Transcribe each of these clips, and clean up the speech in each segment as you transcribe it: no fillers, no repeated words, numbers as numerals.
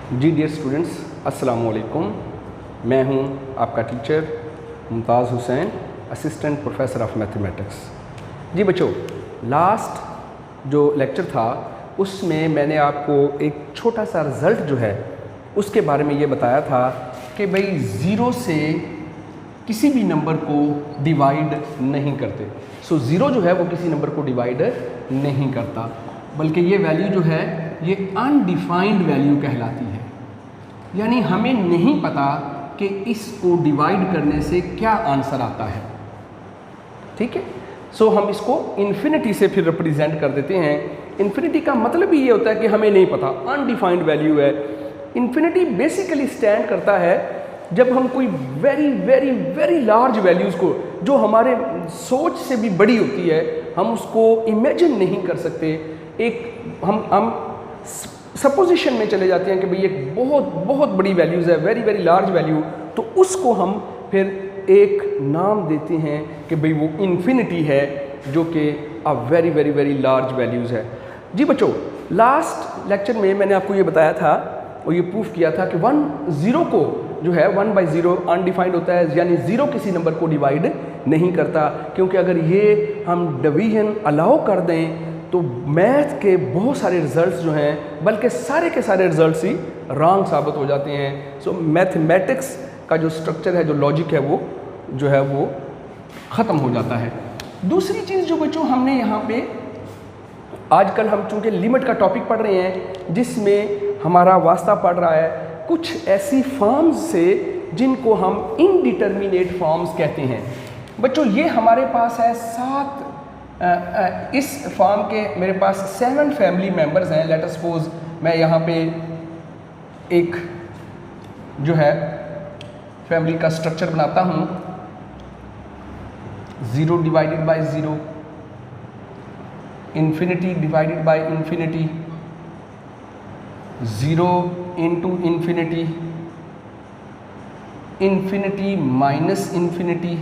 जी dear students, अस्सलाम वालेकुम। मैं हूं आपका teacher Mumtaz Hussain, assistant professor of mathematics. जी बच्चों, लास्ट जो लेक्चर था उसमें मैंने आपको एक छोटा सा रिज़ल्ट जो है उसके बारे में ये बताया था कि भाई ज़ीरो से किसी भी नंबर को डिवाइड नहीं करते। सो ज़ीरो जो है वो किसी नंबर को डिवाइड नहीं करता, बल्कि ये वैल्यू जो है ये अनडिफाइंड वैल्यू कहलाती है। यानी हमें नहीं पता कि इसको डिवाइड करने से क्या आंसर आता है। ठीक है, सो हम इसको इन्फिनिटी से फिर रिप्रेजेंट कर देते हैं। इन्फिनिटी का मतलब ही ये होता है कि हमें नहीं पता, अनडिफाइंड वैल्यू है। इन्फिनिटी बेसिकली स्टैंड करता है जब हम कोई very very very large values को, जो हमारे सोच से भी बड़ी होती है, हम उसको इमेजिन नहीं कर सकते। एक हम सपोजिशन में चले जाते हैं कि भाई एक बहुत बहुत बड़ी वैल्यूज़ है, वेरी वेरी लार्ज वैल्यू, तो उसको हम फिर एक नाम देते हैं कि भाई वो इन्फिनिटी है, जो कि अ very very very large values है। जी बच्चों, लास्ट लेक्चर में मैंने आपको ये बताया था और ये प्रूफ किया था कि 1 को जो है 1/0 अनडिफाइंड होता है, यानी ज़ीरो किसी नंबर को डिवाइड नहीं करता। क्योंकि अगर ये हम डिवीजन अलाउ कर दें तो मैथ के बहुत सारे रिजल्ट्स जो हैं, बल्कि सारे के सारे रिजल्ट्स ही रॉन्ग साबित हो जाते हैं। सो मैथमेटिक्स का जो स्ट्रक्चर है, जो लॉजिक है, वो जो है वो ख़त्म हो जाता है। दूसरी चीज़ जो बच्चों हमने यहाँ पे आजकल हम चूँकि लिमिट का टॉपिक पढ़ रहे हैं, जिसमें हमारा वास्ता पढ़ रहा है कुछ ऐसी फॉर्म्स से जिनको हम इनडिटर्मिनेट फॉर्म्स कहते हैं। बच्चों ये हमारे पास है 7 इस फॉर्म के मेरे पास 7 फैमिली मेंबर्स हैं। लेट अस सपोज मैं यहाँ पे एक जो है फैमिली का स्ट्रक्चर बनाता हूँ। 0 divided by 0, infinity divided by infinity, 0 into infinity, infinity minus infinity,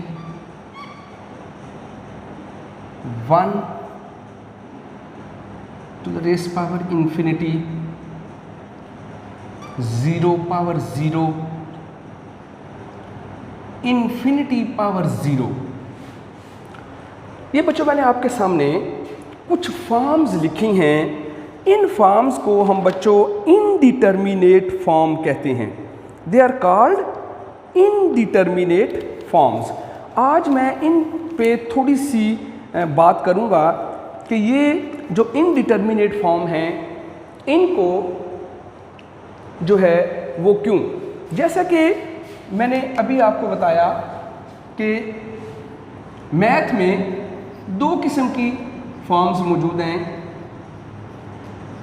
1 to the raised power infinity, 0 power 0, infinity power 0। ये बच्चों मैंने आपके सामने कुछ फॉर्म्स लिखी हैं। इन फॉर्म्स को हम बच्चों इनडिटर्मिनेट फॉर्म कहते हैं। They are called indeterminate forms. आज मैं इन पे थोड़ी सी बात करूंगा कि ये जो इनडिटर्मिनेट फॉर्म हैं, इनको जो है वो क्यों। जैसा कि मैंने अभी आपको बताया कि मैथ में 2 किस्म की फॉर्म्स मौजूद हैं।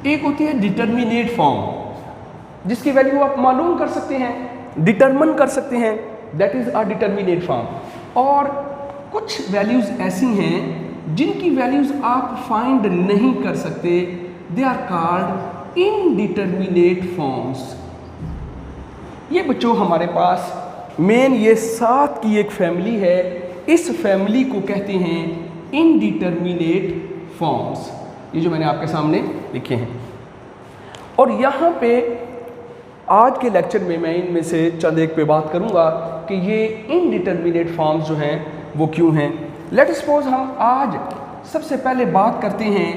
एक होती है डिटर्मिनेट फॉर्म, जिसकी वैल्यू आप मालूम कर सकते हैं, डिटरमिन कर सकते हैं, that is a determinate form. और कुछ वैल्यूज़ ऐसी हैं जिनकी वैल्यूज़ आप फाइंड नहीं कर सकते, they are called indeterminate forms. ये बच्चों हमारे पास मेन ये 7 की एक फैमिली है। इस फैमिली को कहते हैं इनडिटर्मिनेट फॉर्म्स, ये जो मैंने आपके सामने लिखे हैं। और यहाँ पे आज के लेक्चर में मैं इनमें से चंद एक पे बात करूँगा कि ये इनडिटर्मिनेट फॉर्म्स जो हैं वो क्यों हैं। लेट सपोज हम आज सबसे पहले बात करते हैं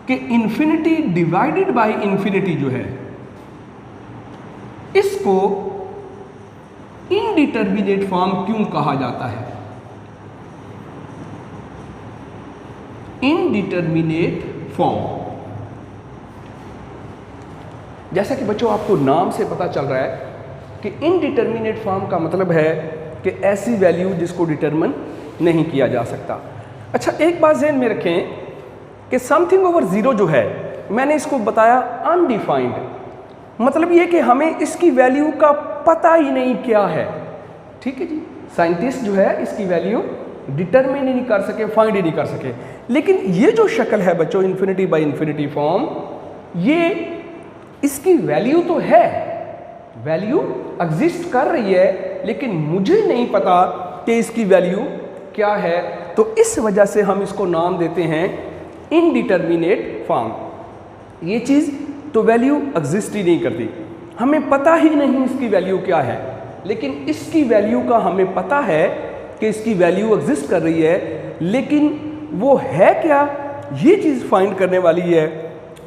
कि इन्फिनिटी डिवाइडेड बाय इन्फिनिटी जो है, इसको इनडिटर्मिनेट फॉर्म क्यों कहा जाता है। इनडिटर्मिनेट फॉर्म, जैसा कि बच्चों आपको नाम से पता चल रहा है कि इनडिटर्मिनेट फॉर्म का मतलब है कि ऐसी वैल्यू जिसको डिटरमिन नहीं किया जा सकता। अच्छा, एक बात ज़हन में रखें कि समथिंग ओवर 0 जो है, मैंने इसको बताया अनडिफाइंड, मतलब ये कि हमें इसकी वैल्यू का पता ही नहीं क्या है। ठीक है जी, साइंटिस्ट जो है इसकी वैल्यू डिटरमिन ही नहीं कर सके, फाइंड ही नहीं कर सके। लेकिन ये जो शक्ल है बच्चों इन्फिनिटी बाय इन्फिनिटी फॉर्म, ये इसकी वैल्यू तो है, वैल्यू एग्जिस्ट कर रही है, लेकिन मुझे नहीं पता कि इसकी वैल्यू क्या है। तो इस वजह से हम इसको नाम देते हैं इनडिटर्मिनेट फॉर्म। ये चीज़ तो वैल्यू एग्जिस्ट ही नहीं करती। हमें पता ही नहीं इसकी वैल्यू क्या है, लेकिन इसकी वैल्यू का हमें पता है कि इसकी वैल्यू एग्जिस्ट कर रही है, लेकिन वो है क्या, ये चीज़ फाइंड करने वाली है।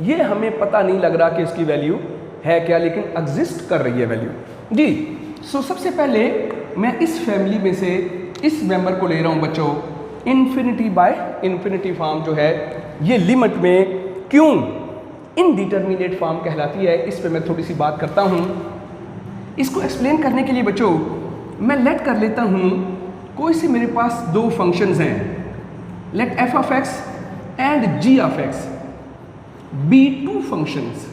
ये हमें पता नहीं लग रहा कि इसकी वैल्यू है क्या, लेकिन एग्जिस्ट कर रही है वैल्यू जी। सो सबसे पहले मैं इस फैमिली में से इस मेंबर को ले रहा हूँ बच्चों, इन्फिनिटी बाय इन्फिनिटी फॉर्म जो है ये लिमिट में क्यों इनडिटर्मिनेट फॉर्म कहलाती है, इस पे मैं थोड़ी सी बात करता हूँ। इसको एक्सप्लेन करने के लिए बच्चों मैं लेट कर लेता हूँ कोई से मेरे पास दो फंक्शंस हैं, let F of x and ji of X be two functions.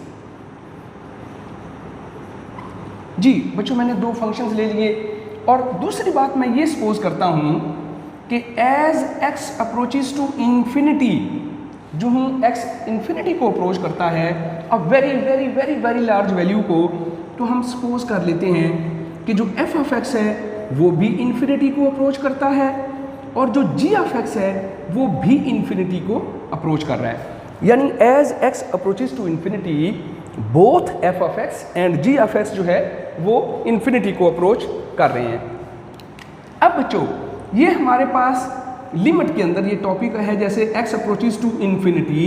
जी बच्चों मैंने दो फंक्शंस ले लिए, और दूसरी बात मैं ये सपोज करता हूँ कि as x approaches to infinity, जो ही एक्स इन्फिनिटी को अप्रोच करता है a very very very very large value को, तो हम सपोज कर लेते हैं कि जो एफ ऑफ एक्स है वो भी इन्फिनिटी को अप्रोच करता है, और जो जी ऑफ एक्स है वो भी इन्फिनिटी को अप्रोच कर रहा है। यानी as x approaches to infinity both f of x and ji of x जो है वो इन्फिनिटी को अप्रोच कर रहे हैं। अब बच्चों ये हमारे पास लिमिट के अंदर ये टॉपिक है, जैसे x approaches to infinity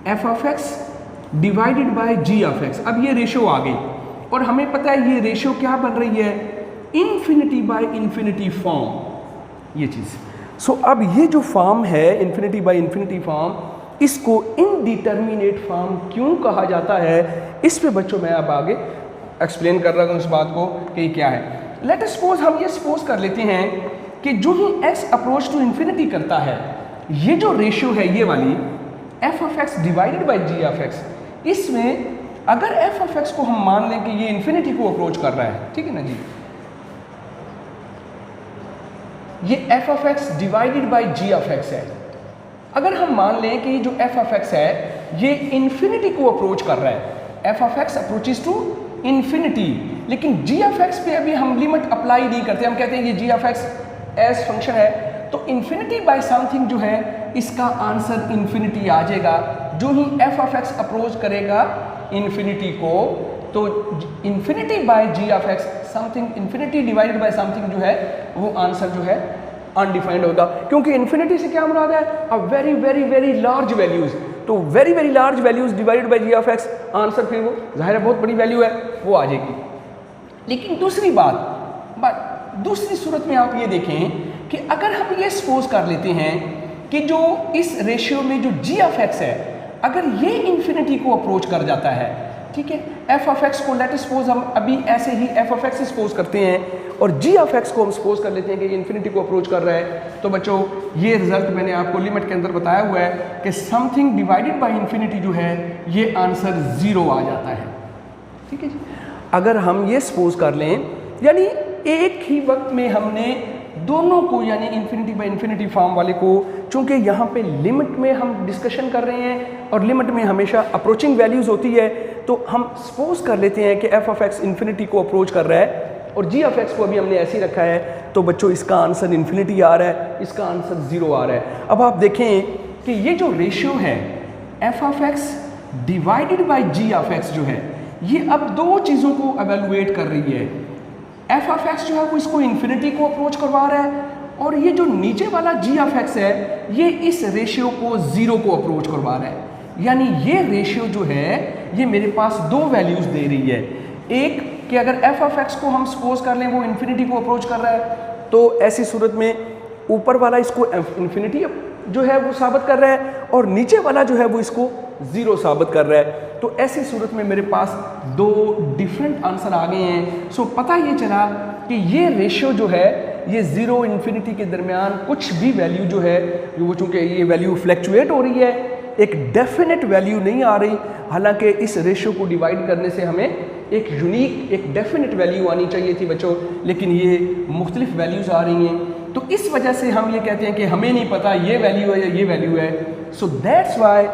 f of x divided by g of x. अब ये रेशो आ गई, और हमें पता है ये रेशो क्या बन रही है, इन्फिनिटी बाय इन्फिनिटी फॉर्म, ये चीज़। सो अब ये जो फॉर्म है इन्फिनिटी बाय इन्फिनिटी फॉर्म, इसको इनडिटर्मिनेट फॉर्म क्यों कहा जाता है, इस पे बच्चों मैं अब आगे एक्सप्लेन कर रहा हूँ इस बात को कि क्या है। लेट अस सपोज, हम ये सपोज कर लेते हैं कि जो ही x अप्रोच टू इन्फिनिटी करता है, ये जो रेशियो है ये वाली f of x divided by g of x, इसमें अगर f ऑफ x को हम मान लें कि ये इन्फिनिटी को अप्रोच कर रहा है, ठीक है ना जी, ये f of x divided by g of x है। अगर हम मान लें कि जो f ऑफ x है ये इन्फिनिटी को अप्रोच कर रहा है, f of x approaches to infinity, लेकिन g ऑफ x पे अभी हम लिमिट अप्लाई नहीं करते, हम कहते हैं ये g of x as function है, तो इन्फिनिटी बाय समथिंग जो है इसका आंसर इन्फिनिटी आ जाएगा। जो ही f ऑफ x अप्रोच करेगा इन्फिनिटी को, तो infinity by g of x something, infinity divided by something जो है वो आंसर जो है अनडिफाइंड होगा, क्योंकि इन्फिनिटी से क्या मुराद है, a very very very large values, तो very very large values divided by g of x, answer फिर वो जाहिर है बहुत बड़ी वैल्यू है वो आ जाएगी। लेकिन दूसरी बात दूसरी सूरत में आप ये देखें कि अगर हम ये सपोज कर लेते हैं कि जो इस रेशियो में जो g ऑफ x है, अगर ये इन्फिनिटी को अप्रोच कर जाता है, ठीक है, f ऑफ x को लेट सपोज हम अभी ऐसे ही f ऑफ x सपोज करते हैं, और g ऑफ x को हम सपोज कर लेते हैं कि ये इन्फिनिटी को अप्रोच कर रहा है, तो बच्चों ये रिजल्ट मैंने आपको लिमिट के अंदर बताया हुआ है कि समथिंग डिवाइडेड बाय इन्फिनिटी जो है ये आंसर 0 आ जाता है, ठीक है जी। अगर हम ये सपोज कर लें, यानी एक ही वक्त में हमने दोनों को, यानी इन्फिनिटी बाय इन्फिनिटी फॉर्म वाले को, चूंकि यहाँ पे लिमिट में हम डिस्कशन कर रहे हैं और लिमिट में हमेशा अप्रोचिंग वैल्यूज होती है, तो हम सपोज कर लेते हैं कि f ऑफ x इन्फिनिटी को अप्रोच कर रहा है और g ऑफ x को अभी हमने ऐसे ही रखा है, तो बच्चों इसका आंसर इन्फिनिटी आ रहा है, इसका आंसर 0 आ रहा है। अब आप देखें कि ये जो रेशियो है f of x divided by g of x जो है, ये अब दो चीज़ों को एवेलुएट कर रही है। f ऑफ x जो है वो इसको इन्फिनिटी को अप्रोच करवा रहा है, और ये जो नीचे वाला g ऑफ x है ये इस रेशियो को 0 को अप्रोच करवा रहा है। यानी ये रेशियो जो है ये मेरे पास दो वैल्यूज दे रही है, एक कि अगर f ऑफ x को हम सपोज कर लें वो इन्फिनिटी को अप्रोच कर रहा है, तो ऐसी सूरत में ऊपर वाला इसको इन्फिनिटी जो है वो साबित कर रहा है और नीचे वाला जो है वो इसको 0 साबित कर रहा है। तो ऐसी सूरत में मेरे पास दो डिफरेंट आंसर आ गए हैं। सो पता ये चला कि ये रेशियो जो है ये 0 इन्फिनिटी के दरमियान कुछ भी वैल्यू जो है वो, चूँकि ये वैल्यू फ्लैक्चुएट हो रही है, एक डेफिनेट वैल्यू नहीं आ रही, हालांकि इस रेशियो को डिवाइड करने से हमें एक यूनिक, एक डेफिनेट वैल्यू आनी चाहिए थी बच्चों, लेकिन ये मुख्तलिफ वैल्यूज़ आ रही हैं। तो इस वजह से हम ये कहते हैं कि हमें नहीं पता ये वैल्यू है या ये वैल्यू है। So that's why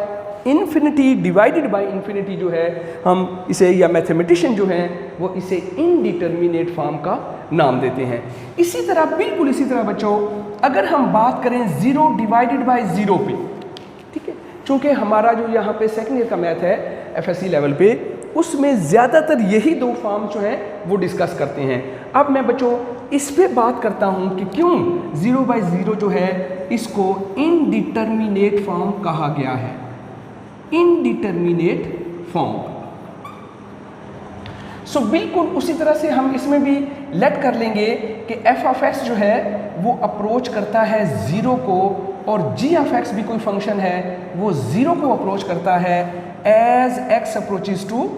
infinity divided by infinity जो है, हम इसे, या मैथमेटिशियन जो हैं वो इसे इनडिटर्मिनेट फॉर्म का नाम देते हैं। इसी तरह, बिल्कुल इसी तरह बच्चों, अगर हम बात करें 0 डिवाइडेड बाय 0 पे, ठीक है, चूँकि हमारा जो यहाँ पे सेकेंड ईयर का मैथ है, एफएससी लेवल पे, उसमें ज़्यादातर यही दो फॉर्म जो है वो डिस्कस करते हैं। अब मैं बच्चों इस पे बात करता हूँ कि क्यों 0/0 जो है इसको इनडिटर्मिनेट फॉर्म कहा गया है। Indeterminate form. सो बिल्कुल उसी तरह से हम इसमें भी लेट कर लेंगे कि एफ ऑफ एक्स जो है वो अप्रोच करता है 0 को, और जी ऑफ एक्स भी कोई फंक्शन है वो 0 को अप्रोच करता है एज एक्स अप्रोचेस टू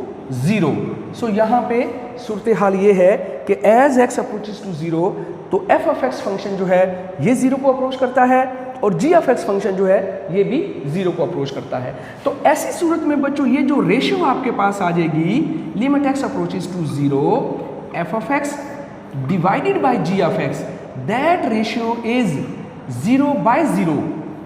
0। सो यहाँ पे सूरत हाल ये है कि एज एक्स अप्रोचेस टू 0 तो एफ ऑफ एक्स फंक्शन जो है ये 0 को अप्रोच करता है, और जी ऑफ एक्स फंक्शन जो है ये भी 0 को अप्रोच करता है। तो ऐसी सूरत में बच्चों ये जो रेशियो आपके पास आ जाएगी, limit x approaches to 0 f of x divided by g of x, that ratio is 0/0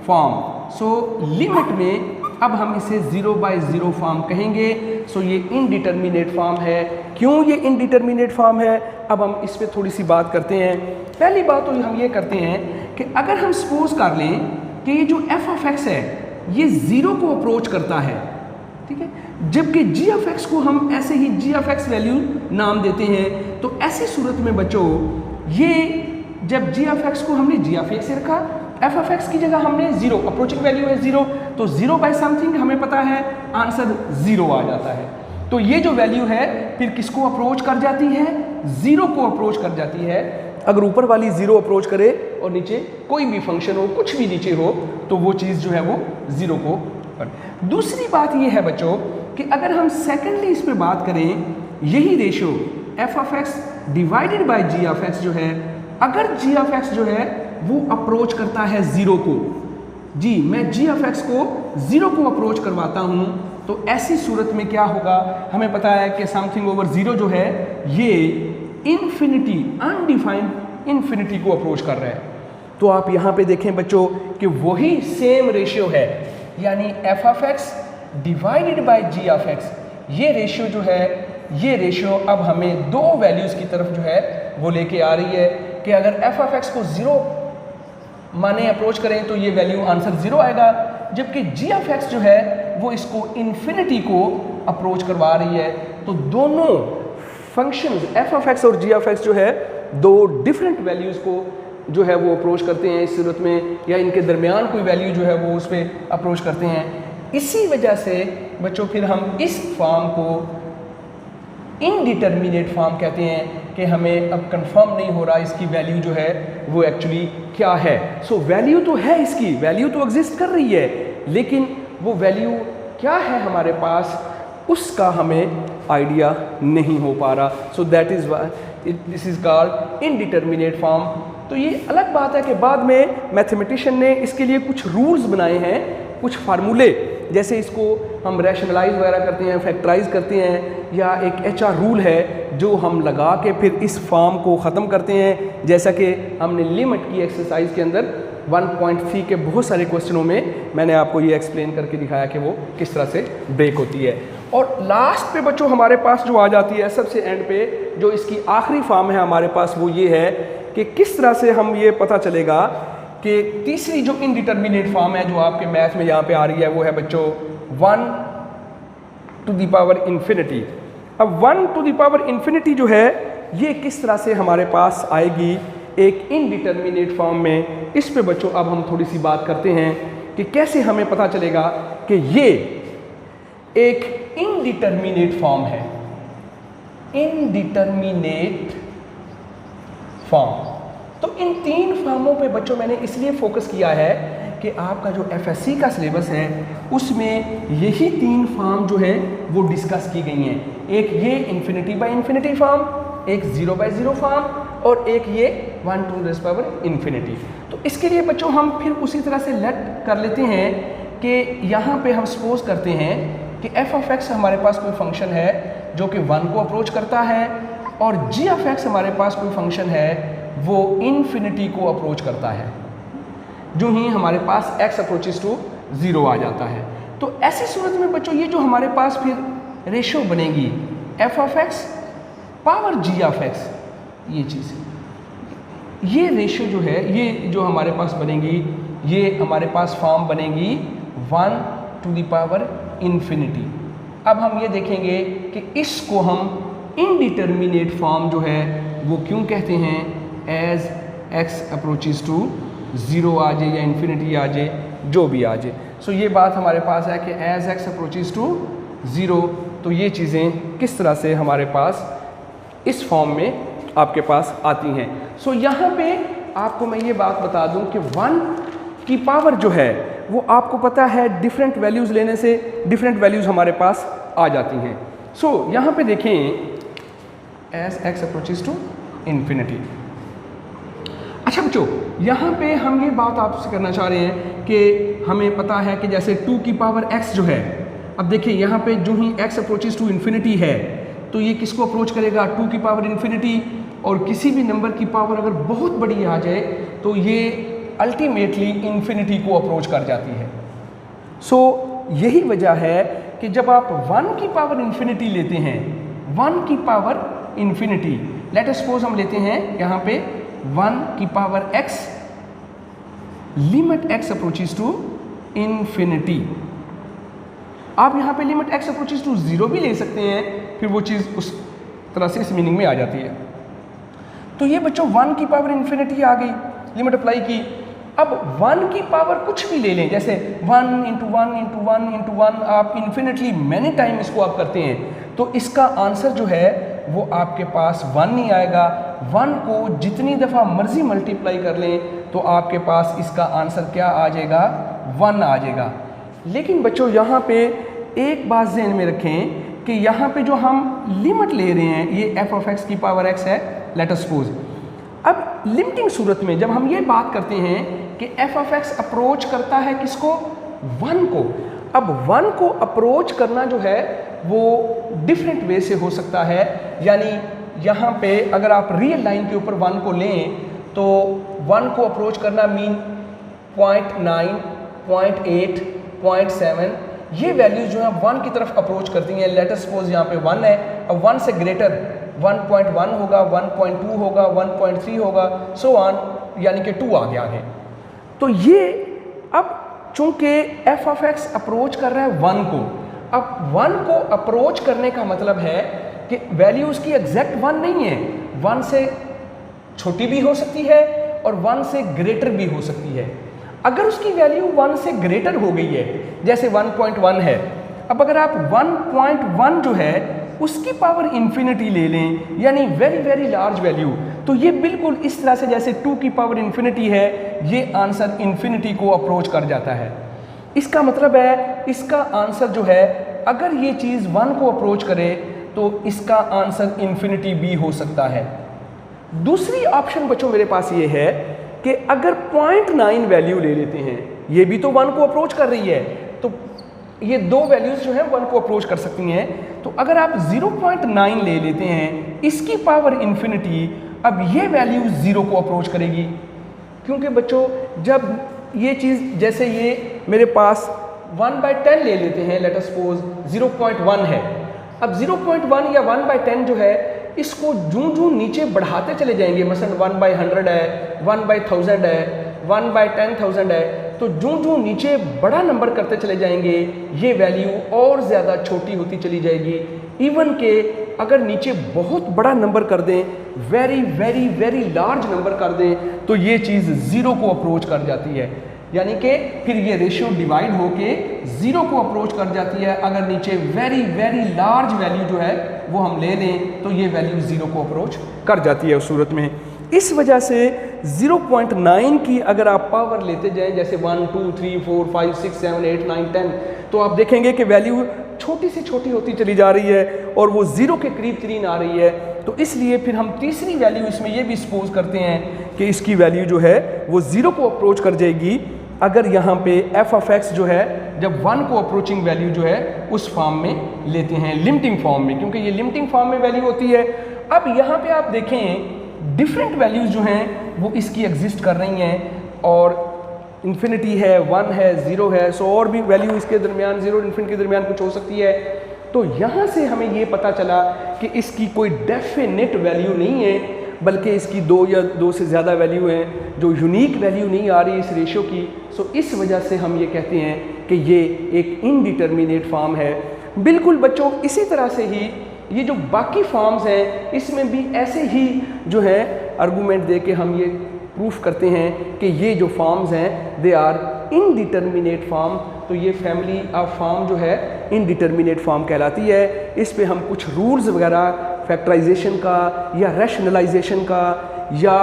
form. So limit में अब हम इसे 0/0 फॉर्म कहेंगे। सो ये इनडिटर्मिनेट फॉर्म है। क्यों ये इनडिटर्मिनेट फॉर्म है, अब हम इस पे थोड़ी सी बात करते हैं। पहली बात तो हम ये करते हैं कि अगर हम सपोज कर लें कि ये जो एफ ऑफ एक्स है ये 0 को अप्रोच करता है, ठीक है, जबकि जी ऑफ एक्स को हम ऐसे ही जी ऑफ एक्स वैल्यू नाम देते हैं, तो ऐसी सूरत में बच्चों ये जब जी ऑफ एक्स को हमने जी ऑफ एक्स से रखा, एफ ऑफ एक्स की जगह हमने 0, अप्रोचिंग वैल्यू है 0, तो 0/समथिंग हमें पता है आंसर 0 आ जाता है। तो ये जो वैल्यू है फिर किसको अप्रोच कर जाती है, 0 को अप्रोच कर जाती है। अगर ऊपर वाली 0 अप्रोच करे और नीचे कोई भी फंक्शन हो, कुछ भी नीचे हो, तो वो चीज़ जो है वो 0 को कर। दूसरी बात ये है बच्चों कि अगर हम सेकेंडली इस पे बात करें, यही ratio f of x divided by g of x जो है, अगर जी ऑफ एक्स जो है वो अप्रोच करता है 0 को, जी मैं जी ऑफ एक्स को 0 को अप्रोच करवाता हूँ, तो ऐसी सूरत में क्या होगा, हमें पता है कि समथिंग ओवर 0 जो है ये इन्फिनिटी, अनडिफाइंड इन्फिनिटी को अप्रोच कर रहा है। तो आप यहाँ पे देखें बच्चों कि वही सेम रेशियो है, यानी f of x divided by g of x, ये रेशियो जो है, ये रेशियो अब हमें दो वैल्यूज़ की तरफ जो है वो लेके आ रही है कि अगर एफ ऑफ एक्स को 0 माने अप्रोच करें तो ये वैल्यू आंसर 0 आएगा, जबकि जी ऑफ एक्स जो है वो इसको इन्फिनिटी को अप्रोच करवा रही है। तो दोनों फंक्शंस एफ ऑफ एक्स और जी ऑफ एक्स जो है दो डिफरेंट वैल्यूज़ को जो है वो अप्रोच करते हैं इस सूरत में, या इनके दरमियान कोई वैल्यू जो है वो उस पर अप्रोच करते हैं। इसी वजह से बच्चों फिर हम इस फॉर्म को इनडिटर्मिनेट फॉर्म कहते हैं कि हमें अब कंफर्म नहीं हो रहा इसकी वैल्यू जो है वो एक्चुअली क्या है। सो वैल्यू तो है, इसकी वैल्यू तो एग्जिस्ट कर रही है, लेकिन वो वैल्यू क्या है हमारे पास उसका हमें आइडिया नहीं हो पा रहा। So that is this is called indeterminate form. तो ये अलग बात है कि बाद में मैथमेटिशियन ने इसके लिए कुछ रूल्स बनाए हैं, कुछ फार्मूले, जैसे इसको हम रैशनलाइज वगैरह करते हैं, फैक्टराइज करते हैं, या एक HR रूल है जो हम लगा के फिर इस फॉर्म को ख़त्म करते हैं, जैसा कि हमने लिमिट की एक्सरसाइज के अंदर 1.3 के बहुत सारे क्वेश्चनों में मैंने आपको ये एक्सप्लेन करके दिखाया कि वो किस तरह से ब्रेक होती है। और लास्ट पे बच्चों हमारे पास जो आ जाती है सबसे एंड पे, जो इसकी आखिरी फॉर्म है हमारे पास, वो ये है कि किस तरह से हम ये पता चलेगा कि तीसरी जो इनडिटर्मिनेट फॉर्म है जो आपके मैथ में यहाँ पे आ रही है वो है बच्चों 1 टू द पावर इन्फिनिटी। अब 1 टू द पावर इन्फिनिटी जो है ये किस तरह से हमारे पास आएगी एक इनडिटर्मिनेट फॉर्म में, इस पे बच्चों अब हम थोड़ी सी बात करते हैं कि कैसे हमें पता चलेगा कि ये एक इनडिटर्मिनेट फॉर्म है। Indeterminate form. तो इन तीन फॉर्मों पे बच्चों मैंने इसलिए फोकस किया है कि आपका जो एफएससी का सिलेबस है उसमें यही तीन फॉर्म जो है वो डिस्कस की गई हैं। एक ये इन्फिनिटी बाय इन्फिनिटी फॉर्म, एक 0/0 फॉर्म, और एक ये 1 टू द पावर इन्फिनिटी। तो इसके लिए बच्चों हम फिर उसी तरह से लेट कर लेते हैं कि यहाँ पे हम सपोज करते हैं कि एफ ऑफ एक्स हमारे पास कोई फंक्शन है जो कि 1 को अप्रोच करता है, और जी ऑफ एक्स हमारे पास कोई फंक्शन है वो इन्फिनिटी को अप्रोच करता है। जो ही हमारे पास x अप्रोचेस टू 0 आ जाता है, तो ऐसी सूरत में बच्चों ये जो हमारे पास फिर रेशियो बनेगी f of x power g of x, ये चीज़, ये रेशियो जो है ये जो हमारे पास बनेगी, ये हमारे पास फॉर्म बनेगी 1 टू द पावर इन्फिनिटी। अब हम ये देखेंगे कि इसको हम इनडिटर्मिनेट फॉर्म जो है वो क्यों कहते हैं, एज x अप्रोचेस टू 0 आ जाए या इन्फिनिटी आ जाए, जो भी आ जाए। सो ये बात हमारे पास है कि एज x अप्रोचेस टू 0, तो ये चीज़ें किस तरह से हमारे पास इस फॉर्म में आपके पास आती हैं। सो यहाँ पे आपको मैं ये बात बता दूँ कि 1 की पावर जो है वो आपको पता है डिफरेंट वैल्यूज़ लेने से डिफरेंट वैल्यूज़ हमारे पास आ जाती हैं। सो यहाँ पे देखें as x approaches to infinity. अच्छा बच्चों, यहाँ पे हम ये बात आपसे करना चाह रहे हैं कि हमें पता है कि जैसे 2 की पावर x जो है, अब देखिए यहाँ पे जो ही x अप्रोचेस टू इन्फिनिटी है तो ये किसको अप्रोच करेगा, 2 की पावर इन्फिनिटी। और किसी भी नंबर की पावर अगर बहुत बड़ी आ जाए तो ये अल्टीमेटली इन्फिनिटी को अप्रोच कर जाती है। सो यही वजह है कि जब आप 1 की पावर इन्फिनिटी लेते हैं, 1 की power infinity, let us suppose हम लेते हैं यहाँ पे 1 की power x, limit x approaches to infinity. आप यहाँ पे लिमिट x अप्रोचेस टू 0 भी ले सकते हैं, फिर वो चीज़ उस तरह से इस मीनिंग में आ जाती है। तो ये बच्चों 1 की पावर इन्फिनिटी आ गई, लिमिट अप्लाई की। अब 1 की पावर कुछ भी ले लें, जैसे 1 इंटू 1 इंटू 1 इंटू 1, आप इन्फिनिटली मैनी टाइम इसको आप करते हैं तो इसका आंसर जो है वो आपके पास 1 नहीं आएगा। 1 को जितनी दफ़ा मर्जी मल्टीप्लाई कर लें तो आपके पास इसका आंसर क्या आ जाएगा, 1 आ जाएगा। लेकिन बच्चों यहाँ पे एक बात ध्यान में रखें कि यहाँ पे जो हम लिमिट ले रहे हैं ये f ऑफ x की पावर x है, लेट अस सपोज। अब लिमिटिंग सूरत में जब हम ये बात करते हैं कि f ऑफ x अप्रोच करता है किसको, 1 को। अब 1 को अप्रोच करना जो है वो डिफरेंट वे से हो सकता है, यानी यहाँ पे अगर आप रियल लाइन के ऊपर 1 को लें तो 1 को अप्रोच करना मीन 0.9, 0.8, 0.7, ये वैल्यूज जो है 1 की तरफ अप्रोच करती हैं। लेट अस सपोज यहाँ पे 1 है, अब 1 से ग्रेटर 1.1 होगा, 1.2 होगा, 1.3 होगा, सो ऑन, यानी कि 2 आ गया आगे। तो ये अब चूंकि f ऑफ x अप्रोच कर रहा है 1 को, अब 1 को अप्रोच करने का मतलब है कि वैल्यू उसकी एग्जैक्ट 1 नहीं है, 1 से छोटी भी हो सकती है और 1 से ग्रेटर भी हो सकती है। अगर उसकी वैल्यू 1 से ग्रेटर हो गई है, जैसे 1.1 है, अब अगर आप 1.1 जो है उसकी पावर इन्फिनिटी ले लें, यानी वेरी वेरी लार्ज वैल्यू, तो ये बिल्कुल इस तरह से जैसे 2 की पावर इन्फिनिटी है, ये आंसर इन्फिनिटी को अप्रोच कर जाता है। इसका मतलब है इसका आंसर जो है अगर ये चीज़ 1 को अप्रोच करे तो इसका आंसर इन्फिनिटी भी हो सकता है। दूसरी ऑप्शन बच्चों मेरे पास ये है कि अगर 0.9 वैल्यू ले लेते हैं, ये भी तो 1 को अप्रोच कर रही है, तो ये दो वैल्यूज जो है 1 को अप्रोच कर सकती हैं। तो अगर आप 0.9 ले लेते हैं, इसकी पावर इन्फिनिटी, अब ये वैल्यू 0 को अप्रोच करेगी, क्योंकि बच्चों जब ये चीज़ जैसे ये मेरे पास 1/10 ले लेते हैं, लेट अस सपोज 0.1 है, अब 0.1 या 1/10 जो है इसको जूं नीचे बढ़ाते चले जाएंगे, मसलन 1/100 है, 1/1000 है, 1/10,000 है, तो जूं नीचे बड़ा नंबर करते चले जाएंगे ये वैल्यू और ज़्यादा छोटी होती चली जाएगी। इवन के अगर नीचे बहुत बड़ा नंबर कर दें, very very very large number कर दें, तो ये चीज़ 0 को अप्रोच कर जाती है, यानी कि फिर ये रेशियो डिवाइड होके 0 को अप्रोच कर जाती है। अगर नीचे वेरी वेरी लार्ज वैल्यू जो है वो हम ले लें तो ये वैल्यू 0 को अप्रोच कर जाती है उस सूरत में। इस वजह से 0.9 की अगर आप पावर लेते जाएं, जैसे 1 2 3 4 5 6 7 8 9 10, तो आप देखेंगे कि वैल्यू छोटी से छोटी होती चली जा रही है और वो 0 के करीब तरीन आ रही है। तो इसलिए फिर हम तीसरी वैल्यू इसमें ये भी सपोज करते हैं कि इसकी वैल्यू जो है वो 0 को अप्रोच कर जाएगी अगर यहाँ पे f ऑफ x जो है जब 1 को अप्रोचिंग वैल्यू जो है उस फॉर्म में लेते हैं, लिमिटिंग फॉर्म में, क्योंकि ये लिमिटिंग फॉर्म में वैल्यू होती है। अब यहाँ पे आप देखें डिफरेंट वैल्यूज जो हैं वो इसकी एग्जिस्ट कर रही हैं, और इन्फिनिटी है, 1 है, 0 है, सो और भी वैल्यू इसके दरमियान, 0 और इन्फिनिटी के दरमियान कुछ हो सकती है। तो यहाँ से हमें ये पता चला कि इसकी कोई डेफिनेट वैल्यू नहीं है, बल्कि इसकी 2 या 2 से ज़्यादा वैल्यू हैं जो यूनिक वैल्यू नहीं आ रही इस रेशियो की। सो इस वजह से हम ये कहते हैं कि ये एक इनडिटर्मिनेट फॉर्म है। बिल्कुल बच्चों इसी तरह से ही ये जो बाकी फॉर्म्स हैं इसमें भी ऐसे ही जो है आर्गूमेंट दे के हम ये प्रूफ करते हैं कि ये जो फॉर्म्स हैं दे आर इनडिटर्मिनेट फॉर्म। तो ये फैमिली ऑफ फॉर्म जो है इनडिटर्मिनेट फॉर्म कहलाती है। इस पे हम कुछ रूल्स वगैरह फैक्टराइजेशन का या रैशनलाइजेशन का या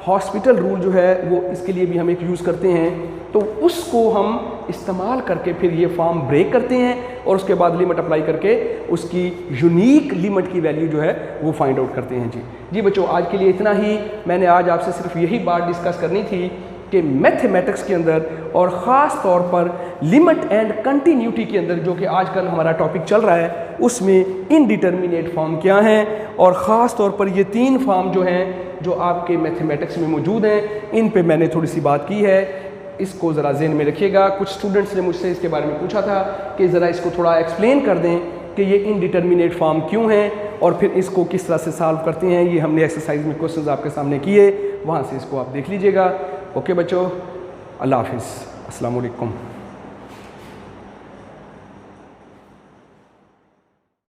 हॉस्पिटल रूल जो है वो इसके लिए भी हम एक यूज़ करते हैं, तो उसको हम इस्तेमाल करके फिर ये फॉर्म ब्रेक करते हैं और उसके बाद लिमिट अप्लाई करके उसकी यूनिक लिमिट की वैल्यू जो है वो फाइंड आउट करते हैं। जी बच्चों, आज के लिए इतना ही। मैंने आज आपसे सिर्फ यही बात डिस्कस करनी थी कि मैथमेटिक्स के अंदर और ख़ास तौर पर लिमिट एंड कंटिन्यूटी के अंदर जो कि आजकल हमारा टॉपिक चल रहा है उसमें इनडिटर्मिनेट फॉर्म क्या हैं, और ख़ास तौर पर ये 3 फॉर्म जो हैं जो आपके मैथमेटिक्स में मौजूद हैं, इन पे मैंने थोड़ी सी बात की है। इसको ज़रा ज़हन में रखिएगा। कुछ स्टूडेंट्स ने मुझसे इसके बारे में पूछा था कि ज़रा इसको थोड़ा एक्सप्लेन कर दें कि ये इनडिटर्मिनेट फॉर्म क्यों है और फिर इसको किस तरह से सॉल्व करते हैं। ये हमने एक्सरसाइज में क्वेश्चंस आपके सामने किए, वहाँ से इसको आप देख लीजिएगा। ओके बच्चों, अल्लाह हाफिज़, अस्सलाम वालेकुम।